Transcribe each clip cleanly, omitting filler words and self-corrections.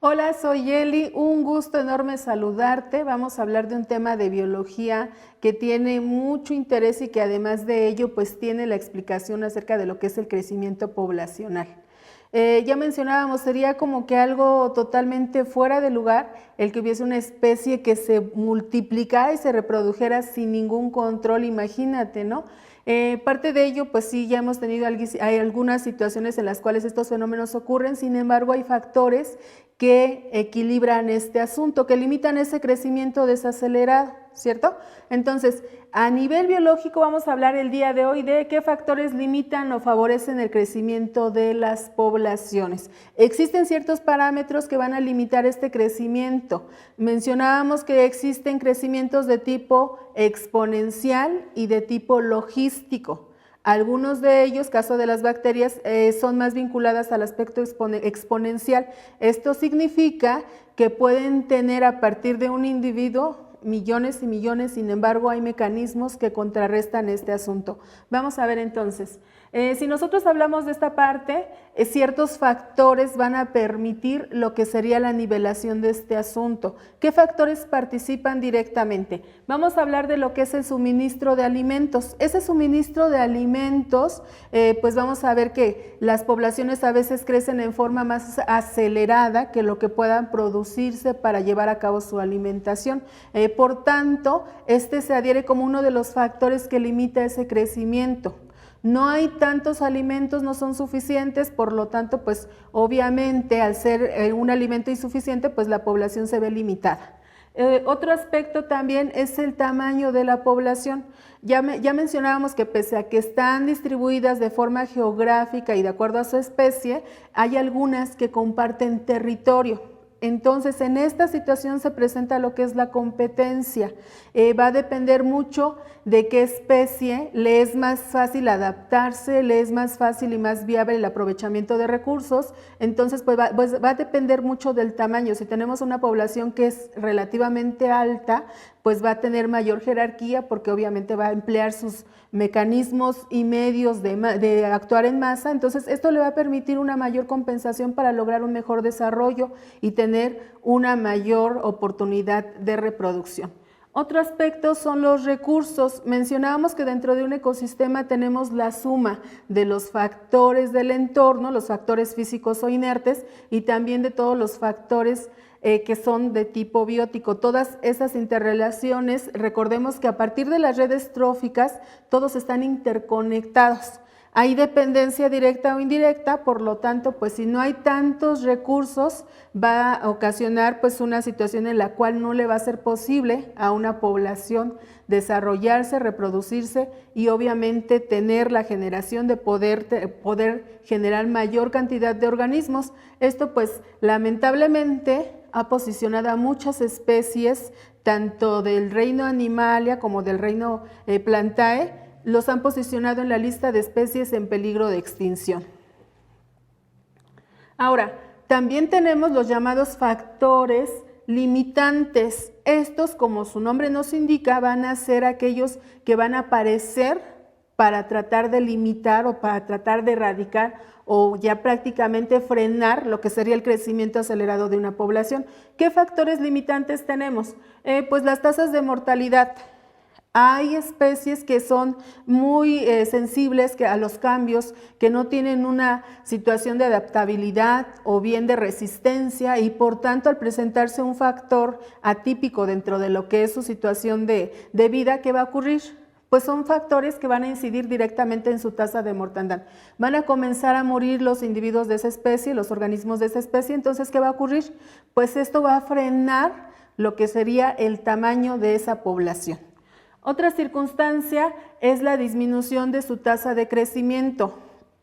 Hola, soy Eli, un gusto enorme saludarte. Vamos a hablar de un tema de biología que tiene mucho interés y que además de ello pues tiene la explicación acerca de lo que es el crecimiento poblacional. Ya mencionábamos, sería como que algo totalmente fuera de lugar el que hubiese una especie que se multiplicara y se reprodujera sin ningún control, imagínate, ¿no? Parte de ello, pues sí, ya hemos tenido hay algunas situaciones en las cuales estos fenómenos ocurren, sin embargo hay factores que equilibran este asunto, que limitan ese crecimiento desacelerado, ¿cierto? Entonces, a nivel biológico vamos a hablar el día de hoy de qué factores limitan o favorecen el crecimiento de las poblaciones. Existen ciertos parámetros que van a limitar este crecimiento. Mencionábamos que existen crecimientos de tipo exponencial y de tipo logístico. Algunos de ellos, caso de las bacterias, son más vinculadas al aspecto exponencial. Esto significa que pueden tener a partir de un individuo millones y millones, sin embargo hay mecanismos que contrarrestan este asunto. Vamos a ver entonces, si nosotros hablamos de esta parte, ciertos factores van a permitir lo que sería la nivelación de este asunto. ¿Qué factores participan directamente? Vamos a hablar de lo que es el suministro de alimentos. Ese suministro de alimentos, pues vamos a ver que las poblaciones a veces crecen en forma más acelerada que lo que puedan producirse para llevar a cabo su alimentación. Por tanto, este se adhiere como uno de los factores que limita ese crecimiento. No hay tantos alimentos, no son suficientes, por lo tanto, pues obviamente al ser un alimento insuficiente, pues la población se ve limitada. Otro aspecto también es el tamaño de la población. Ya mencionábamos que pese a que están distribuidas de forma geográfica y de acuerdo a su especie, hay algunas que comparten territorio. Entonces, en esta situación se presenta lo que es la competencia. Va a depender mucho de qué especie le es más fácil adaptarse, le es más fácil y más viable el aprovechamiento de recursos. Entonces, pues va a depender mucho del tamaño. Si tenemos una población que es relativamente alta, pues va a tener mayor jerarquía porque obviamente va a emplear sus mecanismos y medios de actuar en masa. Entonces, esto le va a permitir una mayor compensación para lograr un mejor desarrollo y tener una mayor oportunidad de reproducción. Otro aspecto son los recursos. Mencionábamos que dentro de un ecosistema tenemos la suma de los factores del entorno, los factores físicos o inertes, y también de todos los factores que son de tipo biótico. Todas esas interrelaciones, recordemos que a partir de las redes tróficas, todos están interconectados. Hay dependencia directa o indirecta, por lo tanto, pues si no hay tantos recursos, va a ocasionar pues una situación en la cual no le va a ser posible a una población desarrollarse, reproducirse y obviamente tener la generación de poder generar mayor cantidad de organismos. Esto pues lamentablemente ha posicionado a muchas especies, tanto del reino Animalia como del reino Plantae, los han posicionado en la lista de especies en peligro de extinción. Ahora, también tenemos los llamados factores limitantes. Estos, como su nombre nos indica, van a ser aquellos que van a aparecer para tratar de limitar o para tratar de erradicar o ya prácticamente frenar lo que sería el crecimiento acelerado de una población. ¿Qué factores limitantes tenemos? Pues las tasas de mortalidad. Hay especies que son muy sensibles a los cambios, que no tienen una situación de adaptabilidad o bien de resistencia y por tanto al presentarse un factor atípico dentro de lo que es su situación de vida, ¿qué va a ocurrir? Pues son factores que van a incidir directamente en su tasa de mortandad. Van a comenzar a morir los individuos de esa especie, los organismos de esa especie, entonces ¿qué va a ocurrir? Pues esto va a frenar lo que sería el tamaño de esa población. Otra circunstancia es la disminución de su tasa de crecimiento.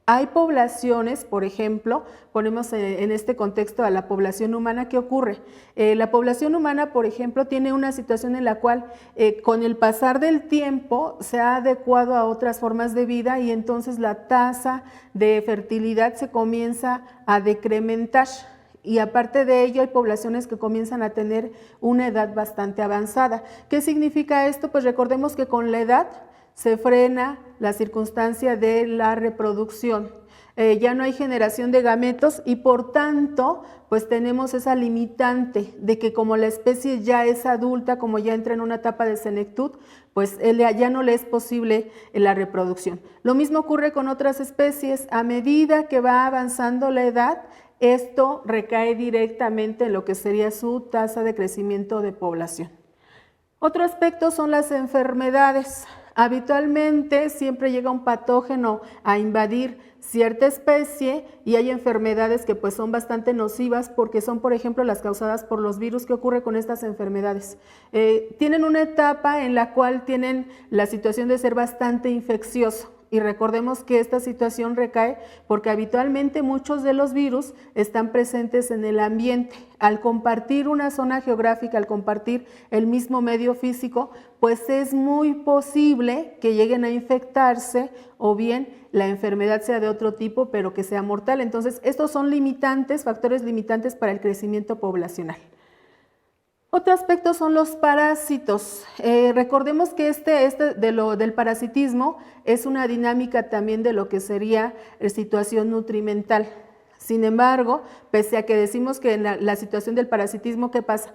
Hay poblaciones, por ejemplo, ponemos en este contexto a la población humana, ¿qué ocurre? La población humana, por ejemplo, tiene una situación en la cual con el pasar del tiempo se ha adecuado a otras formas de vida y entonces la tasa de fertilidad se comienza a decrementar. Y aparte de ello hay poblaciones que comienzan a tener una edad bastante avanzada. ¿Qué significa esto? Pues recordemos que con la edad se frena la circunstancia de la reproducción. ya no hay generación de gametos y por tanto pues tenemos esa limitante de que como la especie ya es adulta, como ya entra en una etapa de senectud, pues ya no le es posible la reproducción. Lo mismo ocurre con otras especies, a medida que va avanzando la edad, esto recae directamente en lo que sería su tasa de crecimiento de población. Otro aspecto son las enfermedades. Habitualmente siempre llega un patógeno a invadir cierta especie y hay enfermedades que pues son bastante nocivas porque son, por ejemplo, las causadas por los virus. ¿Qué ocurre con estas enfermedades? Tienen una etapa en la cual tienen la situación de ser bastante infeccioso. Y recordemos que esta situación recae porque habitualmente muchos de los virus están presentes en el ambiente. Al compartir una zona geográfica, al compartir el mismo medio físico, pues es muy posible que lleguen a infectarse o bien la enfermedad sea de otro tipo, pero que sea mortal. Entonces, estos son limitantes, factores limitantes para el crecimiento poblacional. Otro aspecto son los parásitos. Recordemos que del parasitismo es una dinámica también de lo que sería la situación nutrimental. Sin embargo, pese a que decimos que en la situación del parasitismo, ¿qué pasa?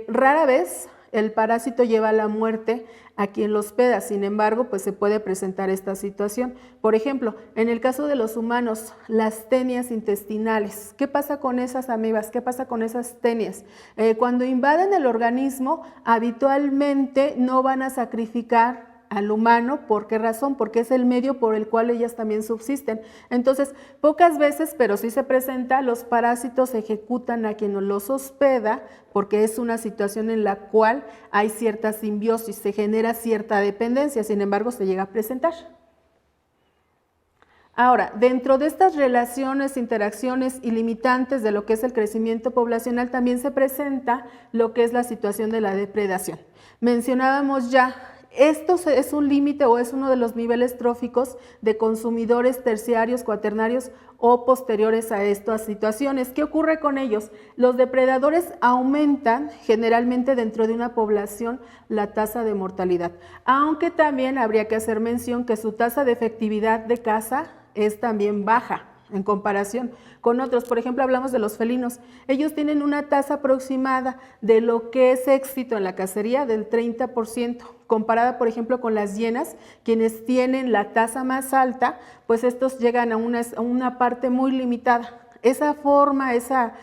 Rara vez el parásito lleva a la muerte a quien lo hospeda, sin embargo, pues se puede presentar esta situación. Por ejemplo, en el caso de los humanos, las tenias intestinales. ¿Qué pasa con esas amebas? ¿Qué pasa con esas tenias? Cuando invaden el organismo, habitualmente no van a sacrificar al humano. ¿Por qué razón? Porque es el medio por el cual ellas también subsisten. Entonces, pocas veces, pero sí se presenta, los parásitos ejecutan a quien los hospeda porque es una situación en la cual hay cierta simbiosis, se genera cierta dependencia, sin embargo, se llega a presentar. Ahora, dentro de estas relaciones, interacciones y limitantes de lo que es el crecimiento poblacional, también se presenta lo que es la situación de la depredación. Mencionábamos ya, esto es un límite o es uno de los niveles tróficos de consumidores terciarios, cuaternarios o posteriores a estas situaciones. ¿Qué ocurre con ellos? Los depredadores aumentan generalmente dentro de una población la tasa de mortalidad, aunque también habría que hacer mención que su tasa de efectividad de caza es también baja en comparación con otros. Por ejemplo, hablamos de los felinos. Ellos tienen una tasa aproximada de lo que es éxito en la cacería del 30%, comparada, por ejemplo, con las hienas, quienes tienen la tasa más alta, pues estos llegan a una parte muy limitada. Esa forma, esa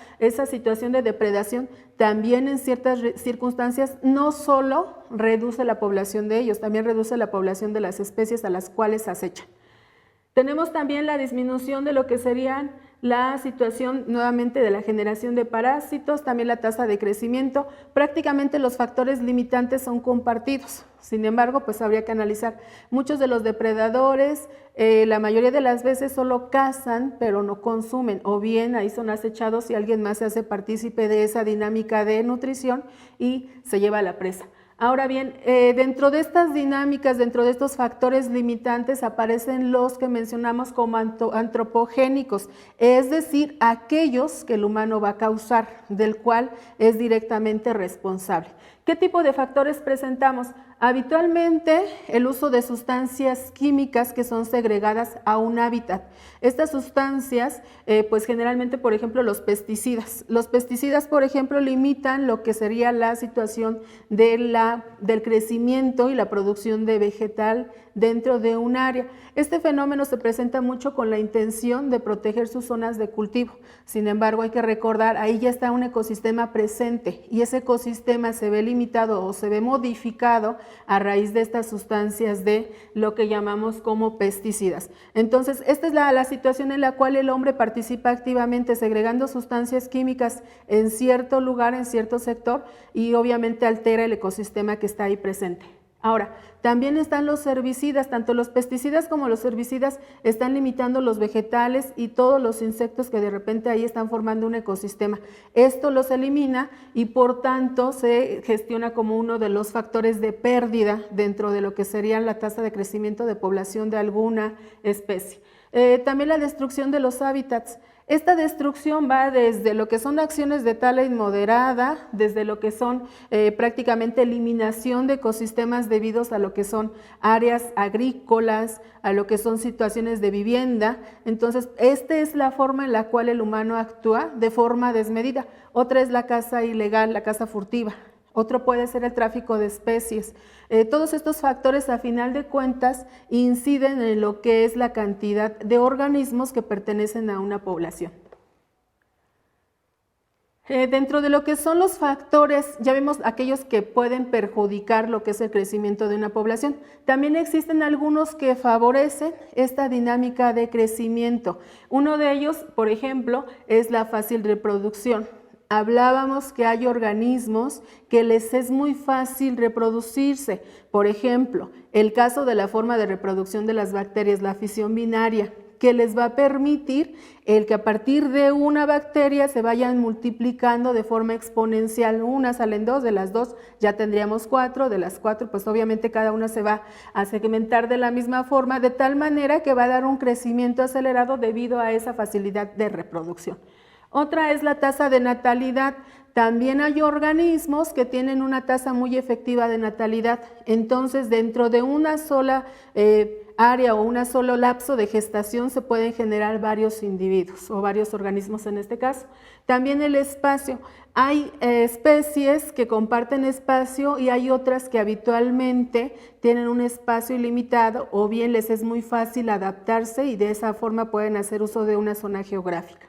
situación de depredación también en ciertas circunstancias no solo reduce la población de ellos, también reduce la población de las especies a las cuales acechan. Tenemos también la disminución de lo que serían la situación nuevamente de la generación de parásitos, también la tasa de crecimiento. Prácticamente los factores limitantes son compartidos. Sin embargo, pues habría que analizar. Muchos de los depredadores, la mayoría de las veces solo cazan, pero no consumen, o bien ahí son acechados y alguien más se hace partícipe de esa dinámica de nutrición y se lleva a la presa. Ahora bien, dentro de estas dinámicas, dentro de estos factores limitantes aparecen los que mencionamos como antropogénicos, es decir, aquellos que el humano va a causar, del cual es directamente responsable. ¿Qué tipo de factores presentamos? Habitualmente el uso de sustancias químicas que son segregadas a un hábitat. Estas sustancias, pues generalmente, por ejemplo, los pesticidas. Los pesticidas, por ejemplo, limitan lo que sería la situación del crecimiento y la producción de vegetal dentro de un área. Este fenómeno se presenta mucho con la intención de proteger sus zonas de cultivo. Sin embargo, hay que recordar, ahí ya está un ecosistema presente y ese ecosistema se ve limitado o se ve modificado a raíz de estas sustancias de lo que llamamos como pesticidas. Entonces, esta es la situación en la cual el hombre participa activamente segregando sustancias químicas en cierto lugar, en cierto sector, y obviamente altera el ecosistema que está ahí presente. Ahora, también están los herbicidas, tanto los pesticidas como los herbicidas están limitando los vegetales y todos los insectos que de repente ahí están formando un ecosistema. Esto los elimina y por tanto se gestiona como uno de los factores de pérdida dentro de lo que sería la tasa de crecimiento de población de alguna especie. También la destrucción de los hábitats. Esta destrucción va desde lo que son acciones de tala inmoderada, desde lo que son prácticamente eliminación de ecosistemas debidos a lo que son áreas agrícolas, a lo que son situaciones de vivienda. Entonces, esta es la forma en la cual el humano actúa de forma desmedida. Otra es la caza ilegal, la caza furtiva. Otro puede ser el tráfico de especies. Todos estos factores, a final de cuentas, inciden en lo que es la cantidad de organismos que pertenecen a una población. Dentro de lo que son los factores, ya vemos aquellos que pueden perjudicar lo que es el crecimiento de una población. También existen algunos que favorecen esta dinámica de crecimiento. Uno de ellos, por ejemplo, es la fácil reproducción. Hablábamos que hay organismos que les es muy fácil reproducirse. Por ejemplo, el caso de la forma de reproducción de las bacterias, la fisión binaria, que les va a permitir el que a partir de una bacteria se vayan multiplicando de forma exponencial. Una salen dos, de las dos ya tendríamos cuatro, de las cuatro pues obviamente cada una se va a segmentar de la misma forma, de tal manera que va a dar un crecimiento acelerado debido a esa facilidad de reproducción. Otra es la tasa de natalidad. También hay organismos que tienen una tasa muy efectiva de natalidad. Entonces, dentro de una sola área o un solo lapso de gestación se pueden generar varios individuos o varios organismos en este caso. También el espacio. Hay especies que comparten espacio y hay otras que habitualmente tienen un espacio ilimitado o bien les es muy fácil adaptarse y de esa forma pueden hacer uso de una zona geográfica.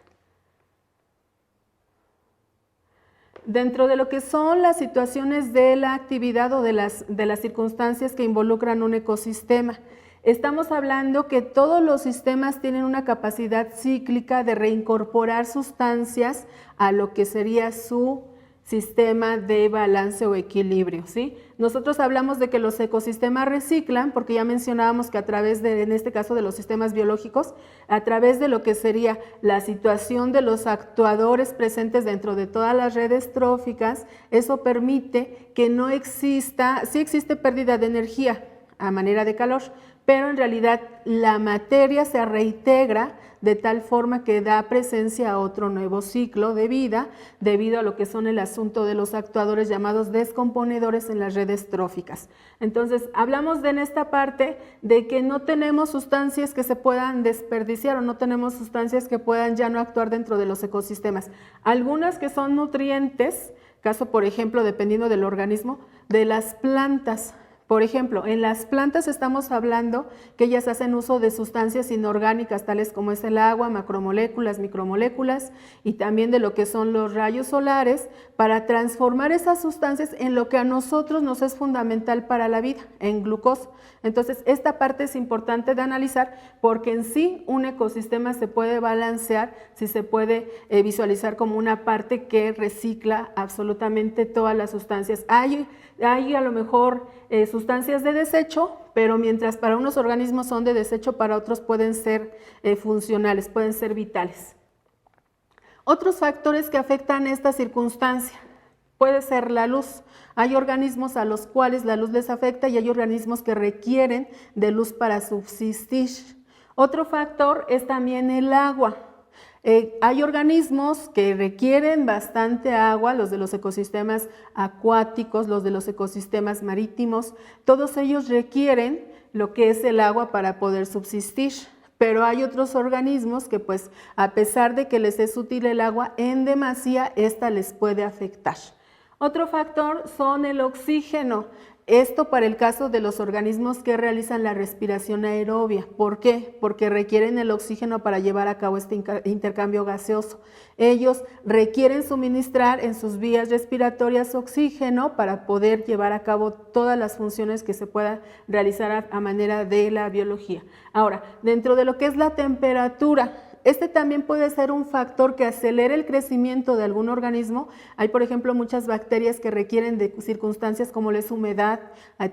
Dentro de lo que son las situaciones de la actividad o de las circunstancias que involucran un ecosistema, estamos hablando que todos los sistemas tienen una capacidad cíclica de reincorporar sustancias a lo que sería su sistema de balance o equilibrio, ¿sí? Nosotros hablamos de que los ecosistemas reciclan, porque ya mencionábamos que a través de, en este caso de los sistemas biológicos, a través de lo que sería la situación de los actuadores presentes dentro de todas las redes tróficas, eso permite que no exista, sí existe pérdida de energía a manera de calor, pero en realidad la materia se reintegra de tal forma que da presencia a otro nuevo ciclo de vida debido a lo que son el asunto de los actuadores llamados descomponedores en las redes tróficas. Entonces, hablamos en esta parte de que no tenemos sustancias que se puedan desperdiciar o no tenemos sustancias que puedan ya no actuar dentro de los ecosistemas. Algunas que son nutrientes, caso por ejemplo, dependiendo del organismo, de las plantas. Por ejemplo, en las plantas estamos hablando que ellas hacen uso de sustancias inorgánicas, tales como es el agua, macromoléculas, micromoléculas, y también de lo que son los rayos solares, para transformar esas sustancias en lo que a nosotros nos es fundamental para la vida, en glucosa. Entonces, esta parte es importante de analizar porque en sí un ecosistema se puede balancear, si se puede visualizar como una parte que recicla absolutamente todas las sustancias. Hay a lo mejor sustancias de desecho, pero mientras para unos organismos son de desecho, para otros pueden ser funcionales, pueden ser vitales. Otros factores que afectan esta circunstancia puede ser la luz. Hay organismos a los cuales la luz les afecta y hay organismos que requieren de luz para subsistir. Otro factor es también el agua. Hay organismos que requieren bastante agua, los de los ecosistemas acuáticos, los de los ecosistemas marítimos, todos ellos requieren lo que es el agua para poder subsistir. Pero hay otros organismos que pues a pesar de que les es útil el agua, en demasía esta les puede afectar. Otro factor son el oxígeno. Esto para el caso de los organismos que realizan la respiración aerobia. ¿Por qué? Porque requieren el oxígeno para llevar a cabo este intercambio gaseoso. Ellos requieren suministrar en sus vías respiratorias oxígeno para poder llevar a cabo todas las funciones que se puedan realizar a manera de la biología. Ahora, dentro de lo que es la temperatura, este también puede ser un factor que acelere el crecimiento de algún organismo. Hay, por ejemplo, muchas bacterias que requieren de circunstancias como es humedad,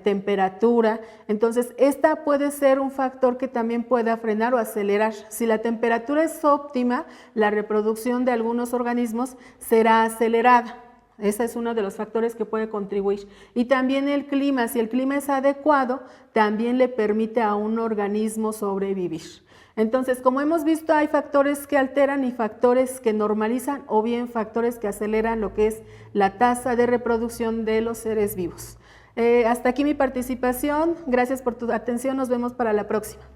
temperatura. Entonces, esta puede ser un factor que también pueda frenar o acelerar. Si la temperatura es óptima, la reproducción de algunos organismos será acelerada. Ese es uno de los factores que puede contribuir. Y también el clima, si el clima es adecuado, también le permite a un organismo sobrevivir. Entonces, como hemos visto, hay factores que alteran y factores que normalizan, o bien factores que aceleran lo que es la tasa de reproducción de los seres vivos. Hasta aquí mi participación. Gracias por tu atención. Nos vemos para la próxima.